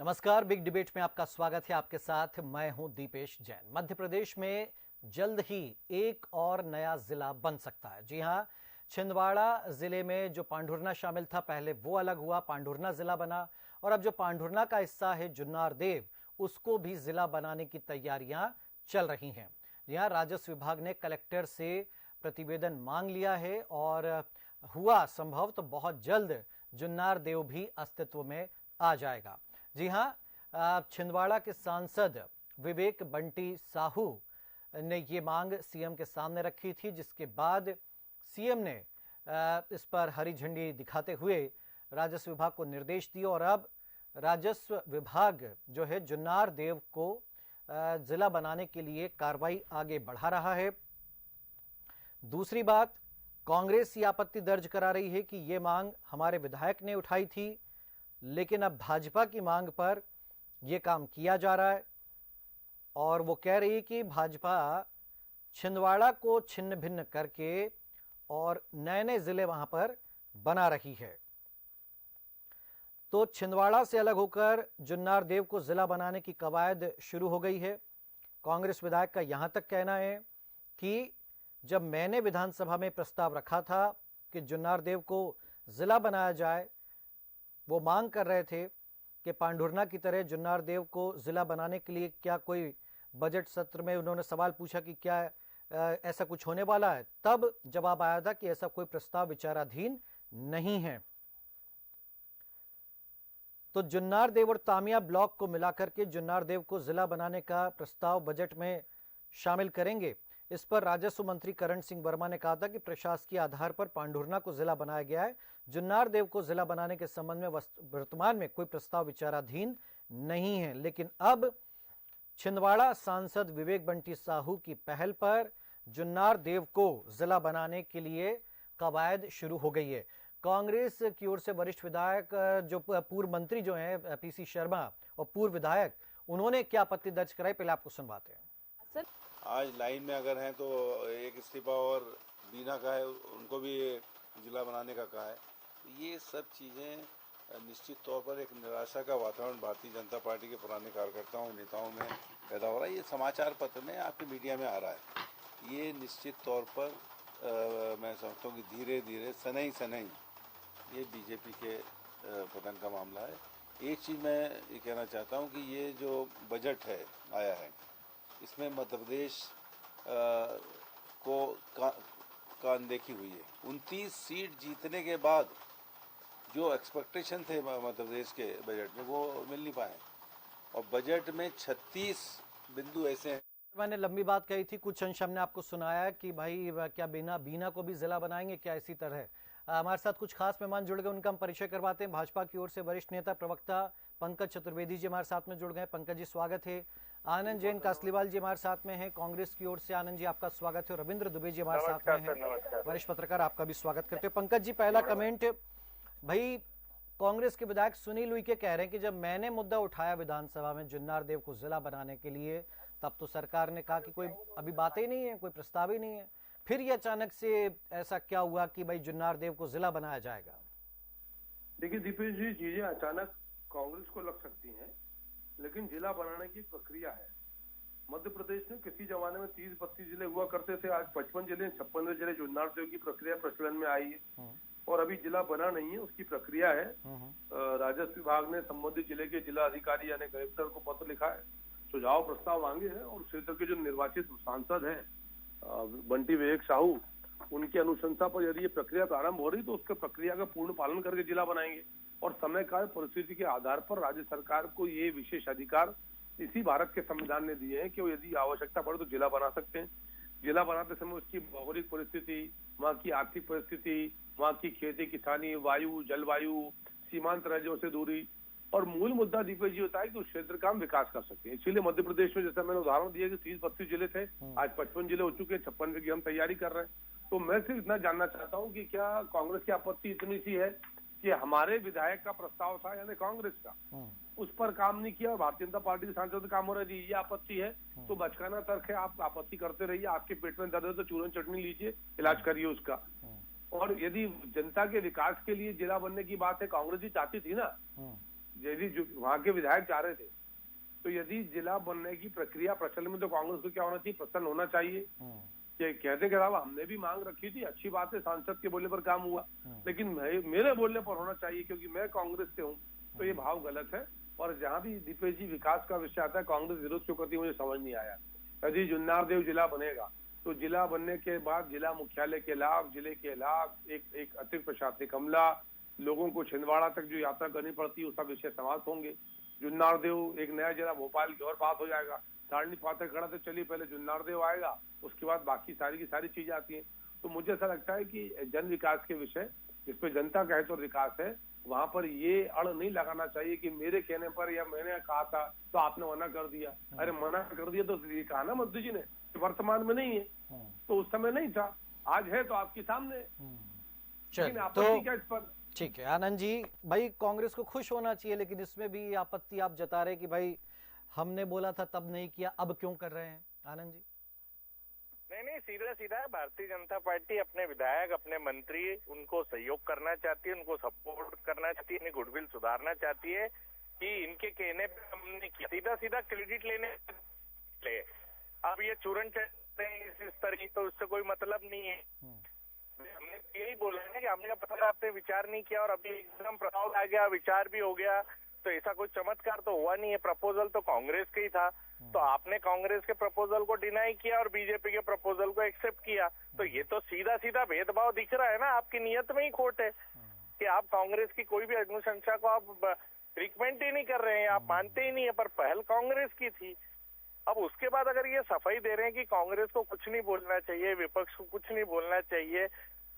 नमस्कार, big debate में आपका स्वागत है। आपके साथ मैं हूं दीपेश जैन। मध्य प्रदेश में जल्द ही एक और नया जिला बन सकता है। जी हां, छिंदवाड़ा जिले में जो पांढुर्ना शामिल था, पहले वो अलग हुआ, पांढुर्ना जिला बना। और अब जो पांढुर्ना का हिस्सा है जुन्नार देव, उसको भी जिला बनाने की तैयारियां चल रही हैं। यहां राजस्व विभाग ने कलेक्टर से प्रतिवेदन मांग लिया है और हुआ संभव तो बहुत जल्द जुन्नार देव भी अस्तित्व में आ जाएगा। जी हां, छिंदवाड़ा के सांसद विवेक बंटी साहू ने ये मांग सीएम के सामने रखी थी, जिसके बाद सीएम ने इस पर हरी झंडी दिखाते हुए राजस्व विभाग को निर्देश दिए और अब राजस्व विभाग जो है जुन्नार देव को जिला बनाने के लिए कार्रवाई आगे बढ़ा रहा है। दूसरी बात, कांग्रेस ये आपत्ति दर्ज करा रही है कि ये मांग हमारे विधायक ने उठाई थी, लेकिन अब भाजपा की मांग पर यह काम किया जा रहा है और वो कह रही है कि भाजपा छिंदवाड़ा को छिन्न भिन्न करके और नए नए जिले वहां पर बना रही है। तो छिंदवाड़ा से अलग होकर जुन्नार देव को जिला बनाने की कवायद शुरू हो गई है। कांग्रेस विधायक का यहां तक कहना है कि जब मैंने विधानसभा में प्रस्ताव रखा था कि जुन्नार देव को जिला बनाया जाए, वो मांग कर रहे थे कि पांढुर्ना की तरह जुन्नार देव को जिला बनाने के लिए क्या कोई बजट सत्र में उन्होंने सवाल पूछा कि क्या ऐसा कुछ होने वाला है, तब जवाब आया था कि ऐसा कोई प्रस्ताव विचाराधीन नहीं है। तो जुन्नार देव और तामिया ब्लॉक को मिलाकर के जुन्नार देव को जिला बनाने का प्रस्ताव बजट में शामिल करेंगे। इस पर राजस्व मंत्री करण सिंह वर्मा ने कहा था कि प्रशासकीय आधार पर पांढुर्ना को जिला बनाया गया है। जुन्नार देव को जिला बनाने के संबंध में वर्तमान में कोई प्रस्ताव विचाराधीन नहीं है, लेकिन अब छिंदवाड़ा सांसद विवेक बंटी साहू की पहल पर जुन्नार देव को जिला बनाने के लिए कवायद शुरू हो गई है। कांग्रेस की ओर से वरिष्ठ विधायक जो पूर्व मंत्री जो हैं पीसी शर्मा और पूर्व विधायक, उन्होंने क्या आपत्ति दर्ज कराई, पहले आपको सुनवाते हैं। आज लाइन में अगर हैं तो एक इस्तीफा और बीना का है, उनको भी जिला बनाने का कहा है। ये सब चीज़ें निश्चित तौर पर एक निराशा का वातावरण भारतीय जनता पार्टी के पुराने कार्यकर्ताओं नेताओं में पैदा हो रहा है। ये समाचार पत्र में, आपकी मीडिया में आ रहा है। ये निश्चित तौर पर मैं समझता हूँ कि धीरे धीरे सनई ये बीजेपी के पतन का मामला है। एक चीज़ मैं ये कहना चाहता हूँ कि ये जो बजट है आया है, इसमें मध्य प्रदेश का अनदेखी हुई है। 29 सीट जीतने के बाद जो एक्सपेक्टेशन थे मध्य प्रदेश के बजट में, वो मिल नहीं पाए और बजट में 36 बिंदु ऐसे हैं। मैंने लंबी बात कही थी, कुछ अंश हमने आपको सुनाया कि भाई क्या बीना को भी जिला बनाएंगे क्या, इसी तरह। हमारे साथ कुछ खास मेहमान जुड़ गए, उनका हम परिचय करवाते हैं। भाजपा की ओर से वरिष्ठ नेता प्रवक्ता पंकज चतुर्वेदी जी हमारे साथ में जुड़ गए। पंकज जी स्वागत है। आनंद जैन कासलीवाल जी हमारे साथ में हैं, कांग्रेस की ओर से। आनंद जी आपका स्वागत है। रविंद्र दुबे जी हमारे साथ में हैं, वरिष्ठ पत्रकार, आपका भी स्वागत करते हैं। पंकज जी, पहला कमेंट, भाई कांग्रेस के विधायक सुनील उइके कह रहे हैं कि जब मैंने मुद्दा उठाया विधानसभा में जुन्नार देव को जिला बनाने के लिए, तब तो सरकार ने कहा कि कोई अभी बात ही नहीं है, कोई प्रस्ताव ही नहीं है। फिर ये अचानक से ऐसा क्या हुआ कि भाई जुन्नार देव को जिला बनाया जाएगा? देखिए दीपेश जी, चीजें अचानक कांग्रेस को लग सकती हैं, लेकिन जिला बनाने की प्रक्रिया है। मध्य प्रदेश में किसी जमाने में 30-32 जिले हुआ करते थे, आज 55 जिले, 56 जिले जुन्नार देव की प्रक्रिया प्रचलन में आई है और अभी जिला बना नहीं है, उसकी प्रक्रिया है। राजस्व विभाग ने संबंधित जिले के जिला अधिकारी यानी कलेक्टर को पत्र लिखा है, सुझाव प्रस्ताव मांगे हैं और क्षेत्र के जो निर्वाचित सांसद हैं बंटी विवेक साहू, उनकी अनुशंसा पर यदि ये प्रक्रिया प्रारंभ हो रही तो उसके प्रक्रिया का पूर्ण पालन करके जिला बनाएंगे। और समय काल परिस्थिति के आधार पर राज्य सरकार को ये विशेष अधिकार इसी भारत के संविधान ने दिए हैं कि वो यदि आवश्यकता पड़े तो जिला बना सकते हैं। जिला बनाते समय उसकी भौगोलिक परिस्थिति, वहाँ की आर्थिक परिस्थिति, वहाँ की खेती किसानी, वायु, जलवायु, सीमांत राज्यों से दूरी और मूल मुद्दा दीपेश जी होता है कि उस क्षेत्र का हम विकास कर सकते हैं। इसीलिए मध्य प्रदेश में, जैसा मैंने उदाहरण दिया कि 30-32 जिले थे, आज 55 जिले हो चुके हैं, 56 की हम तैयारी कर रहे हैं। तो मैं सिर्फ इतना जानना चाहता हूँ कि क्या कांग्रेस की आपत्ति इतनी सी है कि हमारे विधायक का प्रस्ताव था यानी कांग्रेस का, उस पर काम नहीं किया और भारतीय जनता पार्टी के सांसद काम हो रहा है, ये आपत्ति है? तो बचकाना तर्क है, आप आपत्ति करते रहिए। आपके पेट में दर्द है तो चूरन चटनी लीजिए, इलाज करिए उसका। और यदि जनता के विकास के लिए जिला बनने की बात है, कांग्रेस ही चाहती थी ना, यदि वहां के विधायक चाह रहे थे तो यदि जिला बनने की प्रक्रिया प्रचलन में, तो कांग्रेस को क्या होना चाहिए, प्रसन्न होना चाहिए कि कहते के अलावा हमने भी मांग रखी थी, अच्छी बात है, सांसद के बोलने पर काम हुआ, लेकिन मेरे बोलने पर होना चाहिए क्योंकि मैं कांग्रेस से हूँ, तो ये भाव गलत है। और जहां भी दीपेश जी विकास का विषय आता है, कांग्रेस विरोध क्यों करती है मुझे समझ नहीं आया। यदि जुन्नारदेव जिला बनेगा तो जिला बनने के बाद जिला मुख्यालय के लाभ, जिले के लाभ, एक अतिरिक्त प्रशासनिक अमला, लोगों को छिंदवाड़ा तक जो यात्रा करनी पड़ती है उसका विषय समाप्त होंगे। जुन्नारदेव एक नया जिला भोपाल की ओर पास हो जाएगा। सारणी फाटक खड़ा तो चलिए पहले जुन्नारदेव आएगा, उसके बाद बाकी सारी की सारी चीजें आती हैं। तो मुझे ऐसा लगता है कि जन विकास के विषय जिसपे जनता का हित और विकास है, वहां पर ये अड़ नहीं लगाना चाहिए कि मेरे कहने पर या मैंने कहा था तो आपने मना कर दिया। अरे मना कर दिया तो ये कहा ना मोदी जी ने, वर्तमान में नहीं है तो उस समय नहीं था, आज है तो आपके सामने। लेकिन आपत्ति क्या इस पर? ठीक है आनंद जी, भाई कांग्रेस को खुश होना चाहिए, लेकिन इसमें भी आपत्ति आप जता रहे कि भाई हमने बोला था तब नहीं किया, अब क्यों कर रहे हैं? आनंद जी नहीं, सीधा सीधा भारतीय जनता पार्टी अपने विधायक, अपने मंत्री, उनको सहयोग करना चाहती है, उनको सपोर्ट करना चाहती है, इनकी गुडविल सुधारना चाहती है कि इनके कहने पे हमने किया, सीधा सीधा क्रेडिट लेने। अब ये चूरन इस तरह की, तो उससे कोई मतलब नहीं है। हमने यही बोला है कि हमने पता आपने विचार नहीं किया और अभी एकदम प्रभाव आ गया, विचार भी हो गया, तो ऐसा कोई चमत्कार तो हुआ नहीं है। प्रपोजल तो कांग्रेस का ही था, तो आपने कांग्रेस के प्रपोजल को डिनाई किया और बीजेपी के प्रपोजल को एक्सेप्ट किया, तो ये तो सीधा सीधा भेदभाव दिख रहा है ना। आपकी नियत में ही खोट है कि आप कांग्रेस की कोई भी अनुशंसा को आप रिकमेंड ही नहीं कर रहे हैं, आप मानते ही नहीं है, पर पहल कांग्रेस की थी। अब उसके बाद अगर ये सफाई दे रहे हैं कि कांग्रेस को कुछ नहीं बोलना चाहिए, विपक्ष को कुछ नहीं बोलना चाहिए,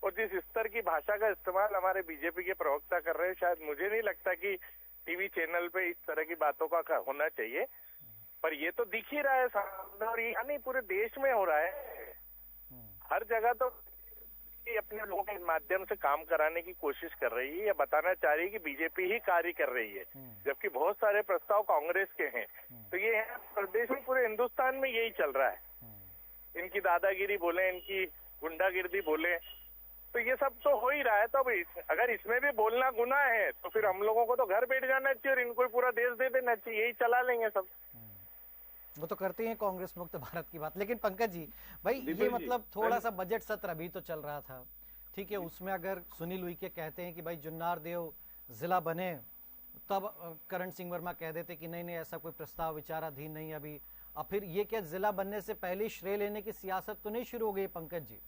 और जिस स्तर की भाषा का इस्तेमाल हमारे बीजेपी के प्रवक्ता कर रहे हैं, शायद मुझे नहीं लगता कि टीवी चैनल पे इस तरह की बातों का होना चाहिए, पर ये तो दिख ही रहा है सामने, और ये नहीं पूरे देश में हो रहा है। हर जगह तो ये अपने लोगों के माध्यम से काम कराने की कोशिश कर रही है, या बताना चाह रही है कि बीजेपी ही कार्य कर रही है, जबकि बहुत सारे प्रस्ताव कांग्रेस के हैं। तो ये है प्रदेश में, पूरे हिंदुस्तान में यही चल रहा है। इनकी दादागिरी बोले, इनकी गुंडागिर्दी बोले, तो ये सब तो हो ही रहा है। तो अब अगर इसमें भी बोलना गुनाह है तो फिर हम लोगों को तो घर बैठ जाना चाहिए और इनको पूरा देश दे देना चाहिए, यही चला लेंगे सब। वो तो करते हैं कांग्रेस मुक्त भारत की बात। लेकिन पंकज जी भाई, ये मतलब थोड़ा सा बजट सत्र अभी तो चल रहा था, ठीक है, उसमें अगर सुनील उइके कहते हैं कि भाई जुन्नारदेव जिला बने, तब करण सिंह वर्मा कह देते कि नहीं ऐसा कोई प्रस्ताव विचाराधीन नहीं अभी। अब फिर ये क्या जिला बनने से पहले श्रेय लेने की सियासत तो नहीं शुरू हो गई पंकज जी?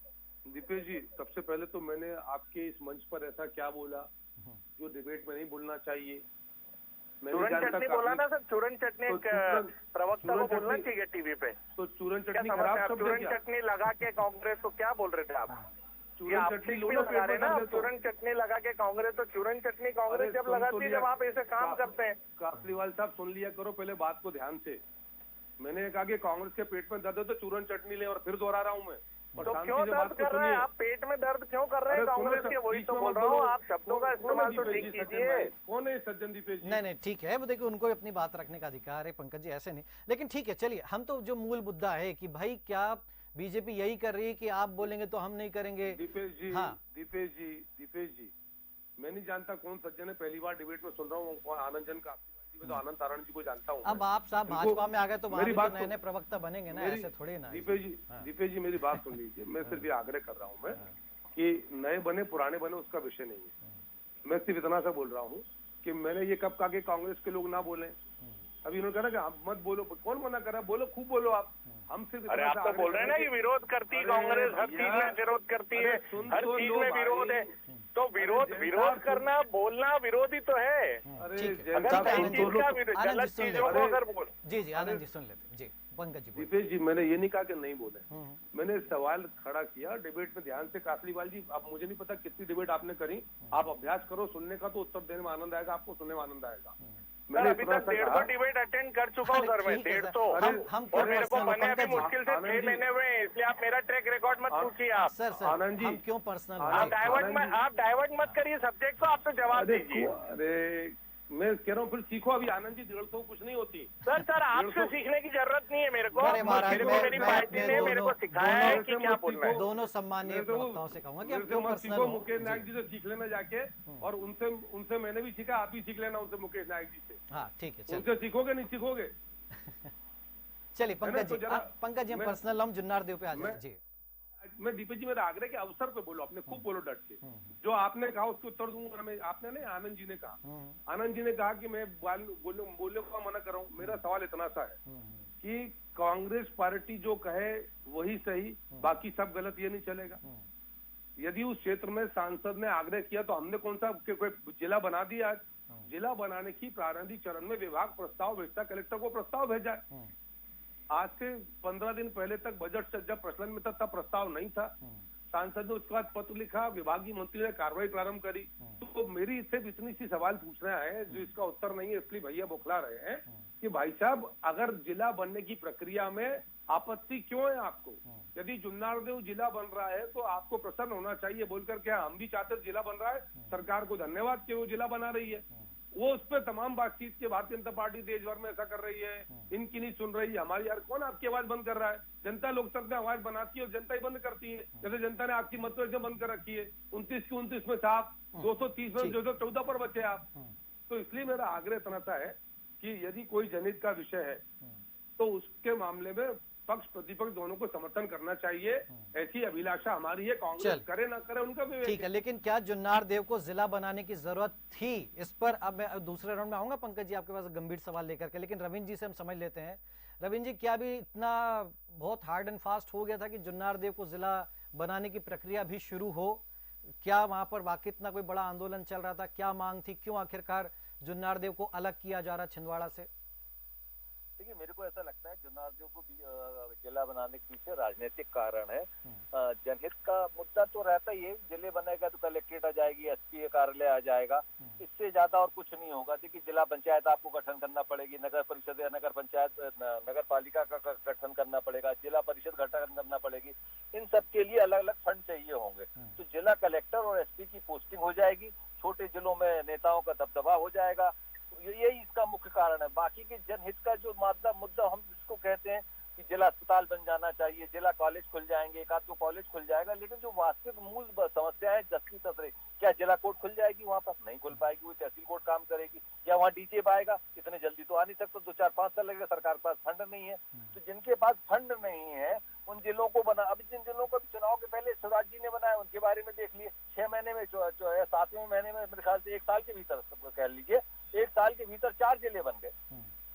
दीपेश जी, सबसे पहले तो मैंने आपके इस मंच पर ऐसा क्या बोला जो डिबेट में नहीं बोलना चाहिए? चूरन चटनी बोला ना सर, चूरन चटनी प्रवक्ता को बोलना चाहिए टीवी पे। तो चूरन चटनी खराब शब्द है चूरन चटनी लगा के कांग्रेस को क्या बोल रहे थे आप? चूरन चटनी लगा रहे ना, चूरन चटनी लगा के कांग्रेस, तो चूरन चटनी कांग्रेस जब लगाती है जब आप ऐसे काम करते हैं। कासलीवाल साहब सुन लिया करो पहले बात को ध्यान से। मैंने कहा कि कांग्रेस के पेट में दर्द है तो चूरन चटनी ले, और फिर दोहरा रहा हूँ मैं। तो क्यों दर्द कर रहे हैं आप? पेट में दर्द क्यों कर रहे हैं कांग्रेस के? वही तो बोल रहा हूँ, आप शब्दों का इस्तेमाल तो ठीक कीजिए। कौन है सज्जन दीपेश जी? नहीं ठीक है, वो देखिए उनको अपनी बात रखने का अधिकार है पंकज जी, ऐसे नहीं। लेकिन ठीक है, चलिए, हम तो जो मूल मुद्दा है कि भाई क्या बीजेपी यही कर रही है कि आप बोलेंगे तो हम नहीं करेंगे? दीपेश जी, हाँ। दीपेश जी, मैं नहीं जानता कौन सज्जन है, पहली बार डिबेट में सुन रहा हूँ। कौन? आनंद जन का? मैं तो आनंद तारण जी को जानता हूँ। अब आप साहब भाजपा में आ गए तो वहां भी तो नए नए प्रवक्ता बनेंगे ना, ऐसे थोड़े ना। दीपेश जी मेरी बात सुन लीजिए, मैं सिर्फ ये आग्रह कर रहा हूँ मैं कि नए बने पुराने बने उसका विषय नहीं है। मैं सिर्फ इतना सा बोल रहा हूँ कि मैंने ये कब कहा कि कांग्रेस के लोग ना बोले? अभी उन्होंने कहा कि आप मत बोलो, कौन मना कर रहा है? बोलो, खूब बोलो आप। हम सिर्फ अरे आप तो बोल रहे हैं ना कि विरोध करती है कांग्रेस, हर चीज में विरोध करती है, हर चीज में विरोध है, तो विरोध करना, बोलना विरोधी तो है। अरे गलत चीजों को अगर बोल। जी आनंद जी सुन लेते जी। पंकज जी, दीपेश जी, मैंने ये नहीं कहा कि नहीं बोले, मैंने सवाल खड़ा किया डिबेट में ध्यान से। कासलीवाल जी, अब मुझे नहीं पता कितनी डिबेट आपने करी, आप अभ्यास करो सुनने का, तो उत्तर देने में आनंद आएगा, आपको सुनने में आनंद आएगा। मैंने अभी तक 150 डिबेट अटेंड कर चुका हूँ सर मैं, 150। हम और मेरे को बने अभी मुश्किल से 6 महीने हुए, इसलिए आप मेरा ट्रैक रिकॉर्ड मत पूछिए आप। सर आनंद जी, हम क्यों पर्सनल? आप डाइवर्ट मत करिए सब्जेक्ट को, आप तो जवाब दीजिए। अरे मैं कह रहा हूँ फिर सीखो, अभी आनंद जी 150 कुछ नहीं होती। सर आपसे सीखने की जरूरत नहीं है मेरे को। अरे महाराज, मेरी पार्टी ने मेरे को सिखाया है कि क्या बोलना है। दोनों सम्मानीय प्रवक्ताओं से कहूंगा कि अब क्यों पर्सनल सीखो हो। मुकेश नायक जी से सीख लेना जाके, और उनसे मैंने भी सीखा, आप भी सीख लेना उनसे, मुकेश नायक जी से। हाँ ठीक है, चलिए उनसे सीखोगे नहीं सीखोगे। चलिए पंकज तो जी, जरा पंकज जी हम पर्सनल, हम जुन्नार देव पे आ जाए जी। मैं दीपक जी, मेरा आग्रह के अवसर पे बोलो, अपने खूब बोलो डट के। जो आपने कहा उसके उत्तर दूंगा मैं। आपने नहीं, आनंद जी ने कहा, आनंद जी ने कहा कि मैं बोलने को मना कर रहा हूँ। मेरा सवाल इतना सा है कि कांग्रेस पार्टी जो कहे वही सही, बाकी सब गलत, ये नहीं चलेगा। यदि उस क्षेत्र में सांसद ने आग्रह किया तो हमने कौन सा कोई जिला बना दिया? आज जिला बनाने की प्रारंभिक चरण में विभाग प्रस्ताव भेजता, कलेक्टर को प्रस्ताव भेजा है। आज से 15 दिन पहले तक बजट से जब प्रचलन में था तब प्रस्ताव नहीं था। सांसद ने उसके बाद पत्र लिखा, विभागीय मंत्री ने कार्रवाई प्रारंभ करी। तो मेरी सिर्फ इतनी सी सवाल पूछना है जो इसका उत्तर नहीं है, इसलिए भैया बौखला रहे हैं कि भाई साहब, अगर जिला बनने की प्रक्रिया में आपत्ति क्यों है आपको? यदि जुन्नारदेव जिला बन रहा है तो आपको प्रसन्न होना चाहिए, बोलकर क्या हम भी चाहते जिला बन रहा है, सरकार को धन्यवाद कि वो जिला बना रही है। वो उस पर तमाम बातचीत के भारतीय जनता पार्टी देश भर में ऐसा कर रही है, इनकी नहीं सुन रही, हमारी। यार कौन आपकी आवाज बंद कर रहा है? जनता लोकतंत्र में आवाज बनाती है और जनता ही बंद करती है। जैसे जनता ने आपकी मतों बंद कर रखी है, 29 की 29 में साफ, 230 में 214 पर बचे आप। तो इसलिए मेरा आग्रह इतना सा है कि यदि कोई जनहित का विषय है तो उसके मामले में पक्ष प्रतिपक्ष दोनों को समर्थन करना चाहिए। ऐसी अभिलाषा हमारी है, कांग्रेस करे ना करे उनका विवेक। ठीक है, लेकिन क्या जुन्नार देव को जिला बनाने की जरूरत थी? इस पर अब मैं दूसरे राउंड में आऊंगा पंकज जी आपके पास गंभीर सवाल लेकर के, लेकिन रविंद्र जी से हम समझ लेते हैं। रविंद्र जी, क्या भी इतना बहुत हार्ड एंड फास्ट हो गया था कि जुन्नार देव को जिला बनाने की प्रक्रिया भी शुरू हो? क्या वहां पर वाकई इतना कोई बड़ा आंदोलन चल रहा था? क्या मांग थी? क्यों आखिरकार जुन्नार देव को अलग किया जा रहा छिंदवाड़ा से? देखिए, मेरे को ऐसा लगता है जुन्नारदेव को जिला बनाने के पीछे राजनीतिक कारण है। जनहित का मुद्दा तो रहता ही है, जिले बनेगा तो कलेक्ट्रेट आ जाएगी, एसपी कार्यालय आ जाएगा, इससे ज्यादा और कुछ नहीं होगा। देखिए, जिला पंचायत आपको गठन करना पड़ेगी, नगर परिषद या नगर पंचायत नगर पालिका का गठन करना पड़ेगा, जिला परिषद गठन करना पड़ेगी। इन सब के लिए अलग अलग फंड चाहिए होंगे। तो जिला कलेक्टर और एसपी की पोस्टिंग हो जाएगी, छोटे जिलों में नेताओं का दबदबा हो जाएगा। यही इसका मुख्य कारण है। बाकी के जनहित का जो मुद्दा हम जिसको कहते हैं कि जिला अस्पताल बन जाना चाहिए, जिला कॉलेज खुल जाएंगे, एक आध तो कॉलेज खुल जाएगा, लेकिन जो वास्तविक मूल समस्या है जस्ती तस्रे, क्या जिला कोर्ट खुल जाएगी? वहाँ पर नहीं खुल पाएगी, वो तहसील कोर्ट काम करेगी। या वहाँ डीजे पाएगा? इतने जल्दी तो आ नहीं सकता, 2-4-5 साल लगेगा। सरकार के पास फंड नहीं है। तो जिनके पास फंड नहीं है उन जिलों को बना, अभी जिन जिलों को चुनाव के पहले शिवराज जी ने बनाया उनके बारे में देख लिए, 6 महीने में 7वें महीने में मेरे ख्याल से 1 साल के भीतर कह लीजिए, 1 साल के भीतर 4 जिले बन गए।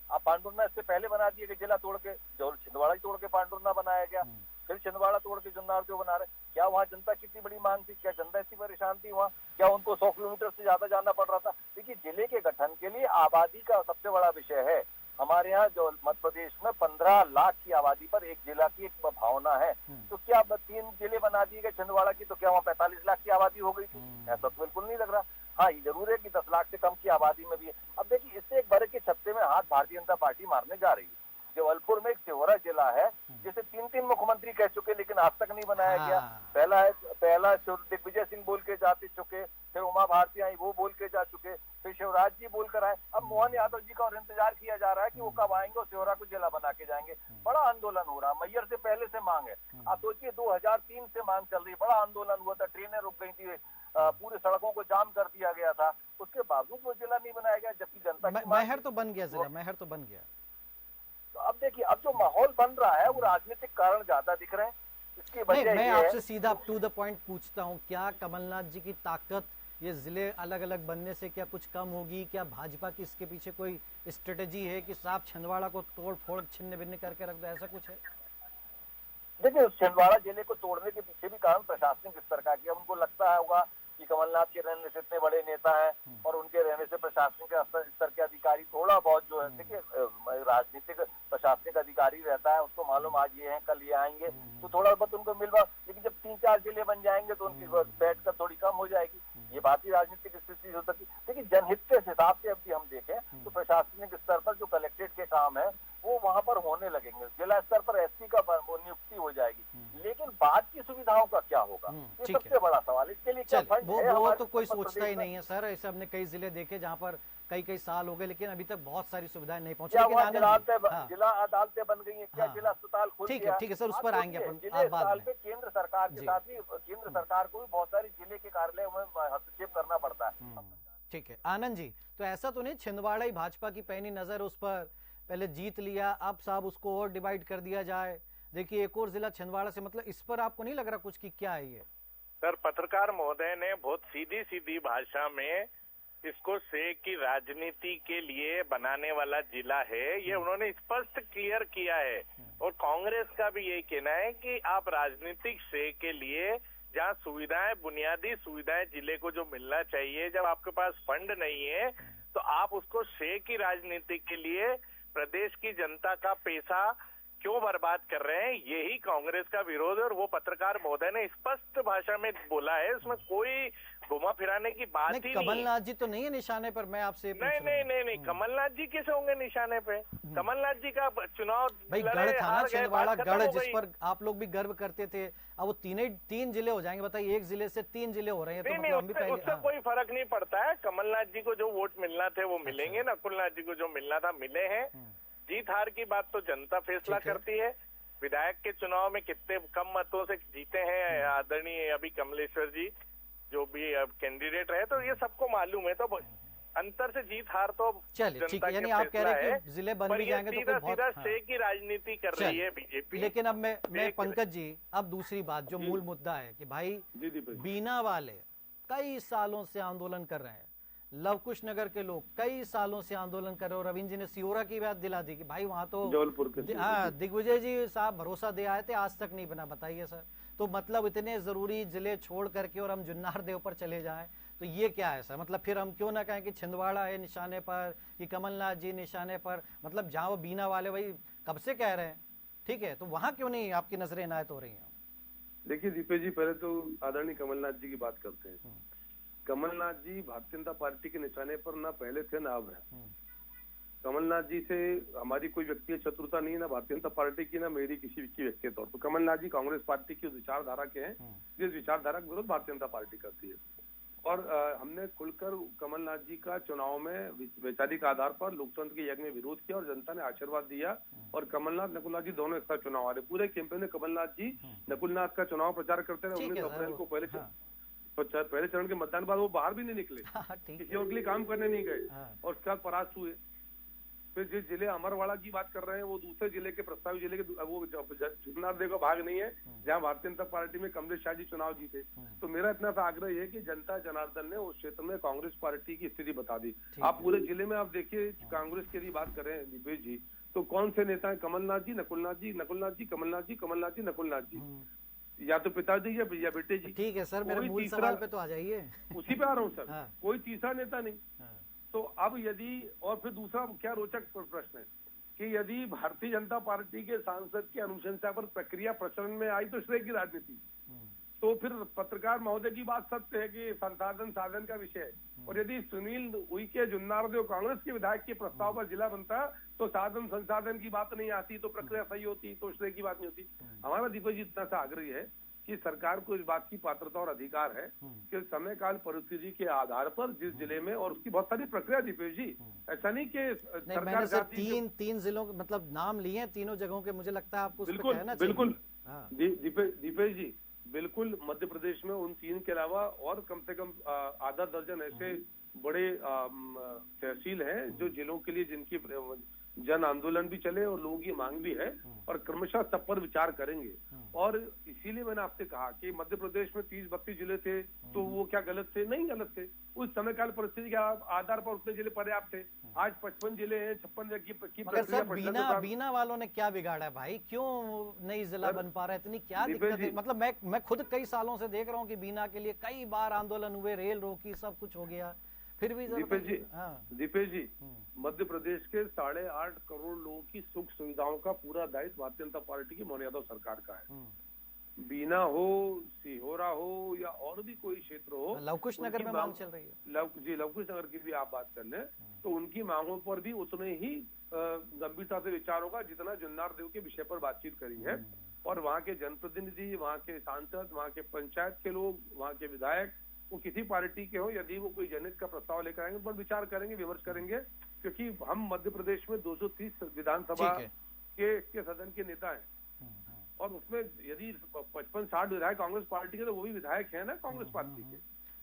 अब पांडुरना इससे पहले बना दिए कि जिला तोड़ के, जो छिंदवाड़ा ही तोड़ के पांडुरना बनाया गया, फिर छिंदवाड़ा तोड़ के जुन्नारदेव बना रहे। क्या वहाँ जनता की इतनी बड़ी मांग थी? क्या जनता इतनी परेशान थी वहाँ? क्या उनको 100 किलोमीटर से ज्यादा जाना पड़ रहा था? देखिए, जिले के गठन के लिए आबादी का सबसे बड़ा विषय है। हमारे यहाँ जो मध्य प्रदेश में 15 लाख की आबादी पर एक जिला की एक भावना है। तो क्या 3 जिले बना दिए गए छिंदवाड़ा की, तो क्या वहाँ 45 लाख की आबादी हो गई थी? ऐसा तो बिल्कुल नहीं लग रहा। हाँ, ये जरूर है कि 10 लाख से कम की आबादी में भी है। अब देखिए, इससे एक बड़े के छत्ते में हाथ भारतीय जनता पार्टी मारने जा रही है। जबलपुर में एक सेवरा जिला है जिसे 3 मुख्यमंत्री कह चुके, लेकिन आज तक नहीं बनाया गया। पहला दिग्विजय सिंह बोल के जा चुके, फिर उमा भारती आई, वो बोल के जा चुके, फिर शिवराज जी बोल कर आए। अब मोहन यादव जी का और इंतजार किया जा रहा है कि वो कब आएंगे और सेवरा को जिला बना के जाएंगे। बड़ा आंदोलन हो रहा है, मैयर से पहले से मांग है। आप सोचिए, 2003 से मांग चल रही है। बड़ा आंदोलन हुआ था, ट्रेनें रुक गई थी, पूरे सड़कों को जाम कर दिया गया था, उसके बावजूद वो जिला नहीं बनाया गया, जबकि जनता की महर तो बन गया, जिला महर तो बन गया। तो अब देखिए, अब जो माहौल बन रहा है वो राजनीतिक कारण ज्यादा दिख रहे हैं। इसकी वजह मैं आपसे सीधा टू द पॉइंट पूछता हूँ, क्या कमलनाथ जी की ताकत ये जिले अलग अलग बनने से क्या कुछ कम होगी? क्या भाजपा की इसके पीछे कोई स्ट्रेटेजी है कि साफ छिंदवाड़ा को तोड़ फोड़ छिन्न भिन्न करके रख दो, ऐसा कुछ है? देखिए, छिंदवाड़ा जिले को तोड़ने के पीछे भी कारण प्रशासनिक स्तर का किया। उनको लगता होगा कि कमलनाथ के रहने से इतने बड़े नेता हैं और उनके रहने से प्रशासनिक स्तर के अधिकारी थोड़ा बहुत जो है, देखिए राजनीतिक प्रशासनिक अधिकारी रहता है, उसको मालूम आज ये है कल ये आएंगे, तो थोड़ा बहुत उनको मिल रहा। लेकिन जब 3-4 जिले बन जाएंगे तो उनकी बैठकर थोड़ी कम हो जाएगी। ये बात ही राजनीतिक स्थिति हो सकती। लेकिन जनहित के हिसाब से अभी हम देखें तो प्रशासनिक स्तर पर जो कलेक्ट्रेट के काम है वो वहां पर होने लगेंगे, जिला स्तर पर एसपी का नियुक्ति हो जाएगी। लेकिन बाद की सुविधाओं का क्या होगा, ये सबसे बड़ा सवाल। इसके लिए क्या फंड है? तो कोई सोचता ही नहीं है सर। ऐसे हमने कई जिले देखे जहाँ पर कई साल हो गए लेकिन अभी तक बहुत सारी सुविधाएं नहीं पहुंची। क्या लेकिन वहाँ आनंद जी, हाँ, जिला अदालतें बन गई हैं, क्या हाँ, जिला अस्पताल खुल ठीक गया? है सर, उस आप पर आएंगे सोचिए, अपन जिले आप इस बाद साल में। पे केंद्र सरकार के जी। साथ ही केंद्र सरकार को भी बहुत सारी जिले के कार्यालय में हस्तक्षेप करना पड़ता है। ठीक है आनंद जी, तो ऐसा तो नहीं छिंदवाड़ा ही भाजपा की पैनी नजर उस पर पहले जीत लिया, अब साहब उसको और डिवाइड कर दिया जाए? देखिए एक और जिला छिंदवाड़ा से, मतलब इस पर आपको नहीं लग रहा कुछ कि क्या है ये? सर, पत्रकार महोदय ने बहुत सीधी सीधी भाषा में इसको से की राजनीति के लिए बनाने वाला जिला है, ये उन्होंने स्पष्ट क्लियर किया है। और कांग्रेस का भी यही कहना है कि आप राजनीतिक से के लिए जहाँ सुविधाएं, बुनियादी सुविधाएं जिले को जो मिलना चाहिए, जब आपके पास फंड नहीं है तो आप उसको से की राजनीति के लिए प्रदेश की जनता का पैसा क्यों बर्बाद कर रहे हैं, यही कांग्रेस का विरोध है। और वो पत्रकार महोदय ने स्पष्ट भाषा में बोला है, उसमें कोई घुमा फिराने की बात ही नहीं। कमलनाथ जी तो नहीं है निशाने पर? मैं आपसे नहीं, कमलनाथ जी कैसे होंगे निशाने पे? कमलनाथ जी का चुनाव भाई गढ़ था ना छिंदवाड़ा, गढ़ जिस पर आप लोग भी गर्व करते थे, अब वो तीन जिले हो जाएंगे। बताइए, एक जिले से 3 जिले हो रहे हैं, तो मतलब हम भी पहले उससे कोई फर्क नहीं पड़ता है। कमलनाथ जी को जो वोट मिलना थे वो मिलेंगे, नकुलनाथ जी को जो मिलना था मिले हैं। जीत हार की बात तो जनता फैसला करती है। विधायक के चुनाव में कितने कम मतों से जीते हैं आदरणीय अभी कमलेश्वर जी जो भी अब कैंडिडेट रहे, तो ये सबको मालूम है। तो अंतर से जीत हार तो चलिए ठीक है, यानी आप कह रहे हैं कि जिले बन भी जाएंगे तो कोई बहुत से की राजनीति कर रही है बीजेपी। लेकिन अब मैं पंकज जी, अब दूसरी बात जो मूल मुद्दा है कि भाई बीना वाले कई सालों से आंदोलन कर रहे हैं, लवकुश नगर के लोग कई सालों से आंदोलन कर रहे हैं, और रविंद्र जी ने सियोरा की बात दिला दी कि भाई वहां तो जबलपुर के दिग्विजय जी साहब भरोसा दे आए थे, आज तक नहीं बना। बताइए सर, तो मतलब इतने जरूरी जिले छोड़ करके और हम जुन्नार देव पर चले जाएं, तो ये क्या है सर? मतलब फिर हम क्यों ना कहें कि छिंदवाड़ा है निशाने पर, कि कमलनाथ जी निशाने पर, मतलब जहाँ वो बीना वाले भाई कब से कह रहे हैं, ठीक है, तो वहां क्यों नहीं आपकी नजरें इनायत हो रही हैं? देखिए दीपेश जी, पहले तो आदरणीय कमलनाथ जी की बात करते हैं। कमलनाथ जी भारतीय जनता पार्टी के निशाने पर ना पहले थे ना अब है। कमलनाथ जी से हमारी कोई व्यक्तिगत शत्रुता नहीं है, ना भारतीय जनता पार्टी की, ना मेरी किसी की व्यक्तिगत तौर पर। कमलनाथ जी कांग्रेस पार्टी की उस विचारधारा के हैं जिस विचारधारा का विरोध भारतीय जनता पार्टी करती है। और हमने खुलकर कमलनाथ जी का चुनाव में वैचारिक आधार पर लोकतंत्र के यज्ञ में विरोध किया और जनता ने आशीर्वाद दिया। और कमलनाथ नकुलनाथ जी दोनों एक साथ चुनाव आ रहे, पूरे कैंपेन में कमलनाथ जी नकुलनाथ का चुनाव प्रचार करते रहे। 19 अप्रैल को पहले चरण के मतदान बाद वो बाहर भी नहीं निकले, किसी और के लिए काम करने नहीं गए, और उसके बाद परास्त हुए। फिर जिस जिले अमरवाड़ा की बात कर रहे हैं वो दूसरे जिले के प्रस्तावित जिले के वो जुन्नार देव का भाग नहीं है जहां भारतीय जनता पार्टी में कमलेश शाह जी चुनाव जीते। तो मेरा इतना सा आग्रह है कि जनता जनार्दन ने उस क्षेत्र में कांग्रेस पार्टी की स्थिति बता दी। आप पूरे जिले में आप देखिए, कांग्रेस की यदि बात करें दीपेश जी, तो कौन से नेता है? कमलनाथ जी, नकुलनाथ जी, नकुलनाथ जी, कमलनाथ जी, कमलनाथ जी, नकुलनाथ जी, या तो पिताजी या बेटे जी। ठीक है सर, मेरे मूल सवाल पे तो आ जाइए। उसी पे आ रहा हूँ सर। कोई तीसरा नेता नहीं। तो अब यदि, और फिर दूसरा क्या रोचक प्रश्न है कि यदि भारतीय जनता पार्टी के सांसद की अनुशंसा पर प्रक्रिया प्रचलन में आई तो श्रेय की राजनीति, तो फिर पत्रकार महोदय की बात सत्य है कि संसाधन साधन का विषय है। और यदि सुनील उइके जुन्नारदेव कांग्रेस के विधायक के प्रस्ताव पर जिला बनता तो साधन संसाधन की बात नहीं आती, तो प्रक्रिया सही होती, तो श्रेय की बात नहीं होती। हमारा दीपक जी इतना सा आग्रह है कि सरकार को इस बात की पात्रता और अधिकार है कि समय काल परिस्थिति के आधार पर जिस जिले में, और उसकी बहुत सारी प्रक्रिया दीपेश जी, ऐसा नहीं कि सरकार मैंने सर तीन जिलों मतलब नाम लिए हैं, तीनों जगहों के, मुझे लगता है आपको बिल्कुल दीपेश जी, बिल्कुल मध्य प्रदेश में उन 3 के अलावा और कम से कम आधा दर्जन ऐसे बड़े तहसील हैं जो जिलों के लिए जिनकी जन आंदोलन भी चले और लोगों की मांग भी है, और क्रमशः सब पर विचार करेंगे। और इसीलिए मैंने आपसे कहा कि मध्य प्रदेश में 30-32 जिले थे तो वो क्या गलत थे? नहीं गलत थे। उस समय काल परिस्थिति के आधार पर उतने जिले पर्याप्त थे। आज 55 जिले हैं, 56 की प्रक्रिया। बीना वालों ने क्या बिगाड़ा है भाई? क्यों नई जिला बन पा रहा है? इतनी क्या दिक्कत है? मतलब मैं खुद कई सालों से देख रहा हूँ कि बीना के लिए कई बार आंदोलन हुए, रेल रोकी, सब कुछ हो गया, फिर भी दीपेश जी मध्य प्रदेश के 8.5 करोड़ लोगों की सुख सुविधाओं का पूरा दायित्व भारतीय जनता पार्टी की मोहन यादव सरकार का है। बीना हो, सिहोरा हो, या और भी कोई क्षेत्र हो, लवकुश नगर में मांग चल रही है। लवकुश नगर की भी आप बात कर लें तो उनकी मांगों पर भी उतने ही गंभीरता से विचार होगा जितना जुन्नार देव के विषय पर बातचीत करी है। और वहाँ के जनप्रतिनिधि, वहाँ के सांसद, वहाँ के पंचायत के लोग, वहाँ के विधायक वो किसी पार्टी के हो, यदि वो कोई जनहित का प्रस्ताव लेकर आएंगे पर विचार करेंगे, विमर्श करेंगे, क्योंकि हम मध्य प्रदेश में 230 विधानसभा ठीक है। के सदन के नेता हैं और उसमें यदि 55-60 विधायक कांग्रेस पार्टी के, तो वो भी विधायक है ना कांग्रेस पार्टी के।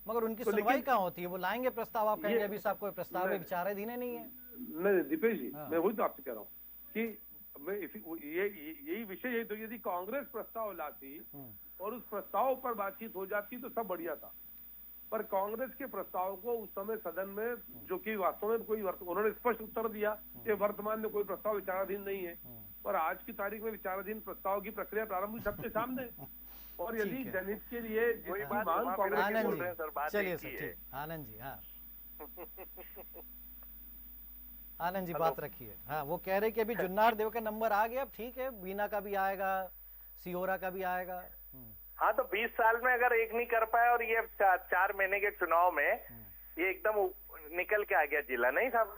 मगर उनकी तो सुनवाई लेकिन- कहाँ होती है? वो लाएंगे प्रस्ताव, आप कहेंगे ये- अभी साहब कोई प्रस्ताव है, नहीं। विचाराधीन नहीं है। नहीं दीपेश जी, हाँ। मैं वही तो आपसे कह रहा हूँ कि मैं यही विषय, यही तो, यदि कांग्रेस प्रस्ताव लाती और उस प्रस्ताव पर बातचीत हो जाती तो सब बढ़िया था, पर कांग्रेस के प्रस्ताव को उस समय सदन में, जो कि वास्तव में कोई उन्होंने स्पष्ट उत्तर दिया कि वर्तमान में कोई प्रस्ताव विचाराधीन नहीं है, पर आज की तारीख में विचाराधीन प्रस्ताव की प्रक्रिया प्रारंभ हुई सबके सामने। और यदि ठीक है। जनहित के लिए वही जिसकी बात मांग वहाँ पे कांग्रेस आनंद बोल जी, रहे हैं सर, बात चलिए एक सर, ही है। ठीक, आनंद जी, हाँ आनंद जी हेलो। बात रखिए। हाँ, वो कह रहे कि अभी जुन्नार देव का नंबर आ गया, अब ठीक है, बीना का भी आएगा, सिहोरा का भी आएगा। हाँ, तो 20 साल में अगर एक नहीं कर पाए और ये 4 महीने के चुनाव में ये एकदम निकल के आ गया जिला, नहीं साहब?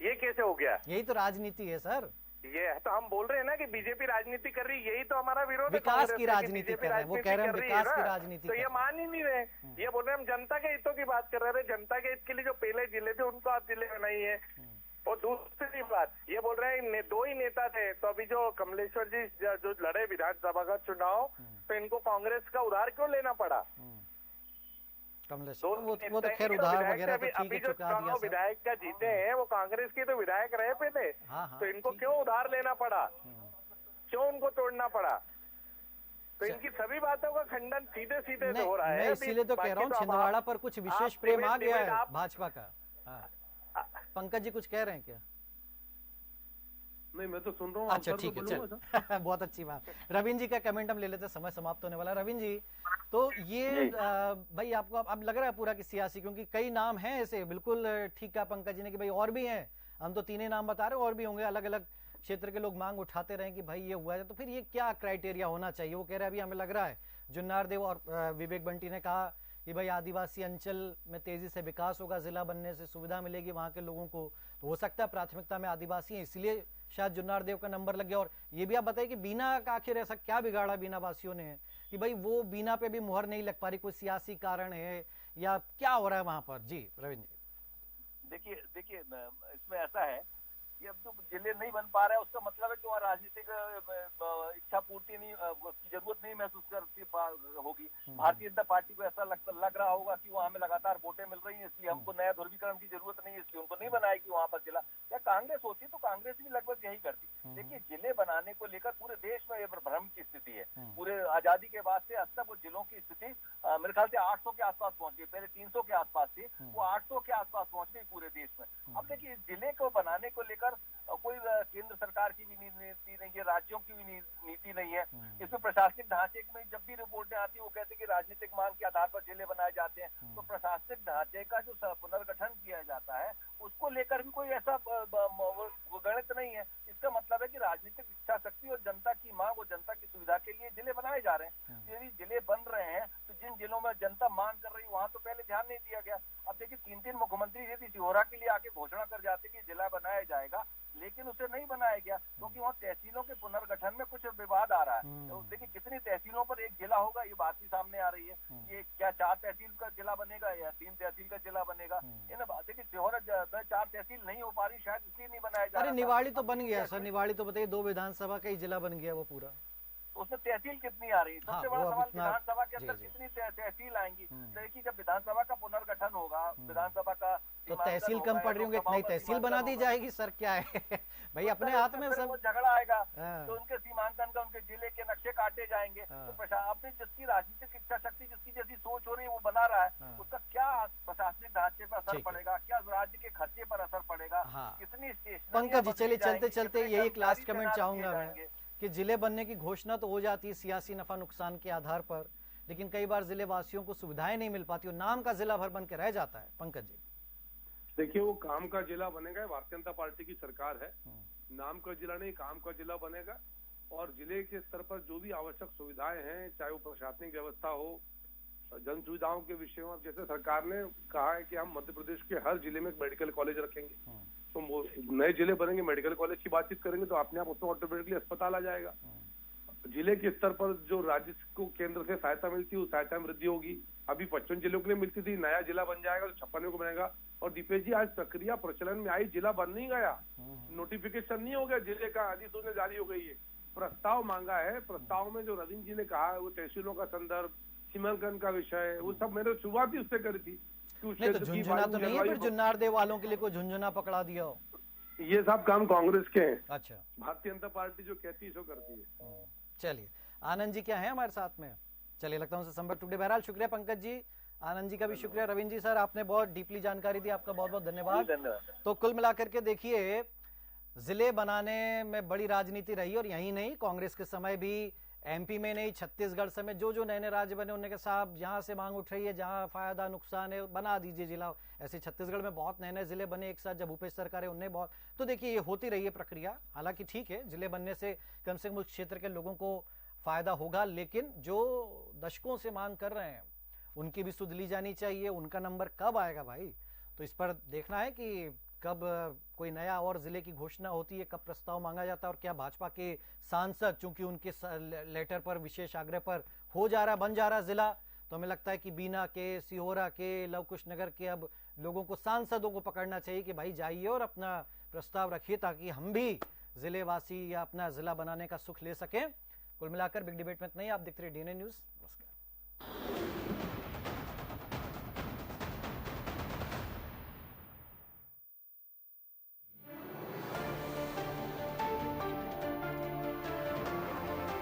ये कैसे हो गया? यही तो राजनीति है सर, ये तो हम बोल रहे हैं ना कि बीजेपी राजनीति कर रही है, यही तो हमारा विरोध है विकास कांग्रेस की से कि राजनीति बीजेपी कर रहे हैं। वो राजनीति कह रहे हैं कर रही विकास है की ना, राजनीति तो कर ये रहे मान ही नहीं रहे। ये बोल रहे हैं हम जनता के हितों की बात कर रहे थे, जनता के हित के लिए जो पहले जिले थे उनको आप जिले बनाइए। और दूसरी बात ये बोल रहे हैं दो ही नेता थे, तो अभी जो कमलेश्वर जी जो लड़े विधानसभा का चुनाव, तो इनको कांग्रेस का उधार क्यों लेना पड़ा? कमलेश, दो वो नेता तो हैं खैर कि उधार विधायक वगैरह थे, तो ठीक अभी है, जो चुका दिया चुनाव सब। विधायक का जीते हैं वो कांग्रेस के तो विधायक रहे पे थे, हाँ, हाँ, तो इनको ठीक क्यों उधार लेना पड़ा? क्यों उनको तोड़ना पड़ा? तो अच्छा। इनकी सभी बातों का खंडन सीधे सीधे नहीं, हो रहा है। मैं इसीलिए तो कह रहा हूँ, छिंदवाड़ा पर कुछ विशेष प्रेम आ गया है भाजपा का। हाँ, पंकज जी कुछ कह रहे हैं क्या? नहीं, मैं तो सुन रहा हूँ। अच्छा आप सर ठीक को है, बोलूंगा सर। चल बहुत अच्छी बात। रविंद्र जी का कमेंट हम ले लेते हैं, समय समाप्त होने वाला है। रविंद्र जी, तो ये भाई आपको अब लग रहा है पूरा कि सियासी, क्योंकि कई नाम हैं ऐसे, बिल्कुल ठीक कहा पंकज जी ने कि भाई और भी हैं, हम तो 3 ही नाम बता रहे हैं, और भी होंगे, अलग अलग क्षेत्र के लोग मांग उठाते रहे कि भाई ये हुआ है, तो फिर ये क्या क्राइटेरिया होना चाहिए? वो कह रहे हैं अभी हमें लग रहा है, जुन्नार देव और विवेक बंटी ने कहा कि भाई आदिवासी अंचल में तेजी से विकास होगा, जिला बनने से सुविधा मिलेगी वहां के लोगों को, तो हो सकता है प्राथमिकता में आदिवासी है, इसलिए शायद जुन्नार देव का नंबर लग गया। और ये भी आप बताइए कि बीना का आखिर ऐसा क्या बिगाड़ा बीना वासियों ने कि भाई वो बीना पे भी मुहर नहीं लग पा रही? कोई सियासी कारण है या क्या हो रहा है वहां पर? जी रविंद्र जी। देखिए इसमें ऐसा है कि अब जो जिले नहीं बन पा रहा है उसका मतलब है कि वहाँ राजनीतिक इच्छा पूर्ति नहीं की जरूरत नहीं महसूस करती होगी। भारतीय जनता पार्टी को ऐसा लग रहा होगा कि वहाँ हमें लगातार वोटें मिल रही हैं, इसलिए हमको नया ध्रुवीकरण की जरूरत नहीं है, इसलिए उनको नहीं बनाएगी वहाँ पर जिला। या कांग्रेस होती तो कांग्रेस भी लगभग यही करती। देखिए, जिले बनाने को लेकर पूरे देश में ये भ्रम की स्थिति है। पूरे आजादी के बाद से अब तक वो जिलों की स्थिति मेरे ख्याल से 800 के आसपास पहुंच गई, पहले 300 के आसपास थी, वो 800 के आसपास पहुंच गई पूरे देश में। अब देखिए, जिले को बनाने को लेकर कोई केंद्र सरकार की भी नीति नहीं है, राज्यों की भी नीति नहीं है। इसमें प्रशासनिक ढांचे में जब भी रिपोर्टें आती है वो कहते हैं कि राजनीतिक मांग के आधार पर जिले बनाए जाते हैं। तो प्रशासनिक ढांचे का जो पुनर्गठन किया जाता है उसको लेकर भी कोई ऐसा गणित नहीं है। इसका मतलब है कि राजनीतिक इच्छा शक्ति और जनता की मांग और जनता की सुविधा के लिए जिले बनाए जा रहे हैं। यदि जिले बन रहे हैं तो जिन जिलों में जनता मांग कर रही है वहां तो पहले ध्यान नहीं दिया गया। अब देखिए, 3 मुख्यमंत्री यदि सिहोरा के लिए आके घोषणा कर जाते कि जिला बनाया जाएगा, लेकिन उसे नहीं बनाया गया क्योंकि वहाँ तहसीलों के पुनर्गठन में कुछ विवाद आ रहा है। तो देखिए, कितनी तहसीलों पर एक जिला होगा ये बात भी सामने आ रही है। ये क्या 4 तहसील का जिला बनेगा या 3 तहसील का जिला बनेगा? ये ना बात है कि सिहोरा 4 तहसील नहीं हो पा रही, शायद इसलिए नहीं बनाया जा रहा। अरे निवाड़ी तो बन गया सर, निवाड़ी तो बताइए 2 विधानसभा का ही जिला बन गया वो पूरा। उसमें तहसील कितनी आ रही है? सबसे बड़ा सवाल विधानसभा के अंदर कितनी तहसील आएंगी? देखिए, जब विधानसभा का पुनर्गठन होगा, विधानसभा का तो तहसील कम पड़ रही होंगी, नई तहसील बना दी जाएगी सर, क्या है भाई अपने हाथ में सब। झगड़ा आएगा तो उनके सीमांकन का, उनके जिले के नक्शे काटे जाएंगे। तो अपनी जिसकी राजनीतिक इच्छा शक्ति, जिसकी जैसी सोच हो रही है वो बना रहा है, उसका क्या प्रशासनिक ढांचे पर असर पड़ेगा, क्या राज्य के खर्चे पर असर पड़ेगा, कितनी स्टेशन। पंकज जी चलिए चलते चलते यही एक लास्ट कमेंट चाहूंगा मैं कि जिले बनने की घोषणा तो हो जाती है सियासी नफा नुकसान के आधार पर, लेकिन कई बार जिले वासियों को सुविधाएं नहीं मिल पाती और नाम का जिला भर बन के रह जाता है। पंकज जी देखिए, वो काम का जिला बनेगा, भारतीय जनता पार्टी की सरकार है, नाम का जिला नहीं काम का जिला बनेगा। और जिले के स्तर पर जो भी आवश्यक सुविधाएं हैं, चाहे वो प्रशासनिक व्यवस्था हो, जन सुविधाओं के विषय में, जैसे सरकार ने कहा है कि हम मध्य प्रदेश के हर जिले में एक मेडिकल कॉलेज रखेंगे, तो नए जिले बनेंगे, मेडिकल कॉलेज की बातचीत करेंगे तो अपने आप उसमें ऑटोमेटिकली अस्पताल आ जाएगा। जिले के स्तर पर जो राज्य को केंद्र से सहायता मिलती है उस सहायता में वृद्धि होगी। अभी 55 जिलों के लिए मिलती थी, नया जिला बन जाएगा तो 56 को बनेगा। और दीपेश जी आज प्रक्रिया प्रचलन में आई, जिला बन नहीं गया, नोटिफिकेशन नहीं हो गया, जिले का अधिसूचना जारी हो गई है, प्रस्ताव मांगा है। प्रस्ताव में जो रविंद्र जी ने कहा वो तहसीलों का संदर्भ, सीमांकन का विषय, वो सब मैंने शुरुआत ही उससे करी थी कि उस नहीं तो क्षेत्र की झुंझुना तो नहीं है, फिर वायु- जुन्नार देव वालों के लिए कोई झुंझुना पकड़ा दिया हो? ये सब काम कांग्रेस के हैं। अच्छा, भारतीय जनता पार्टी जो कहती है सो करती है। चलिए आनंद जी क्या है हमारे साथ में, चलिए लगता है उनसे संपर्क टूटे। बहरहाल शुक्रिया पंकज जी, आनंद जी का भी शुक्रिया। रविंद्र जी सर आपने बहुत डीपली जानकारी दी, आपका बहुत बहुत धन्यवाद। धन्यवाद। तो कुल मिलाकर के देखिए जिले बनाने में बड़ी राजनीति रही, और यही नहीं कांग्रेस के समय भी, एमपी में नहीं छत्तीसगढ़ समय जो जो नए नए राज्य बने उन्होंने कहा साहब जहां से मांग उठ रही है, जहां फायदा नुकसान है बना दीजिए जिला। ऐसे छत्तीसगढ़ में बहुत नए नए जिले बने एक साथ जब भूपेश सरकार है उनने बहुत। तो देखिए ये होती रही है प्रक्रिया, हालांकि ठीक है जिले बनने से कम से कम उस क्षेत्र के लोगों को फायदा होगा, लेकिन जो दशकों से मांग कर रहे हैं उनकी भी सुध ली जानी चाहिए। उनका नंबर कब आएगा भाई, तो इस पर देखना है कि कब कोई नया और जिले की घोषणा होती है, कब प्रस्ताव मांगा जाता है, और क्या भाजपा के सांसद चूंकि उनके लेटर पर विशेष आग्रह पर हो जा रहा बन जा रहा जिला, तो हमें लगता है कि बीना के, सिहोरा के, लव कुश नगर के अब लोगों को, सांसदों को पकड़ना चाहिए कि भाई जाइए और अपना प्रस्ताव रखिए ताकि हम भी जिलेवासी या अपना जिला बनाने का सुख ले सकें। कुल मिलाकर बिग डिबेट में इतना ही। आप देखते रहिए डीएनए न्यूज। नमस्कार।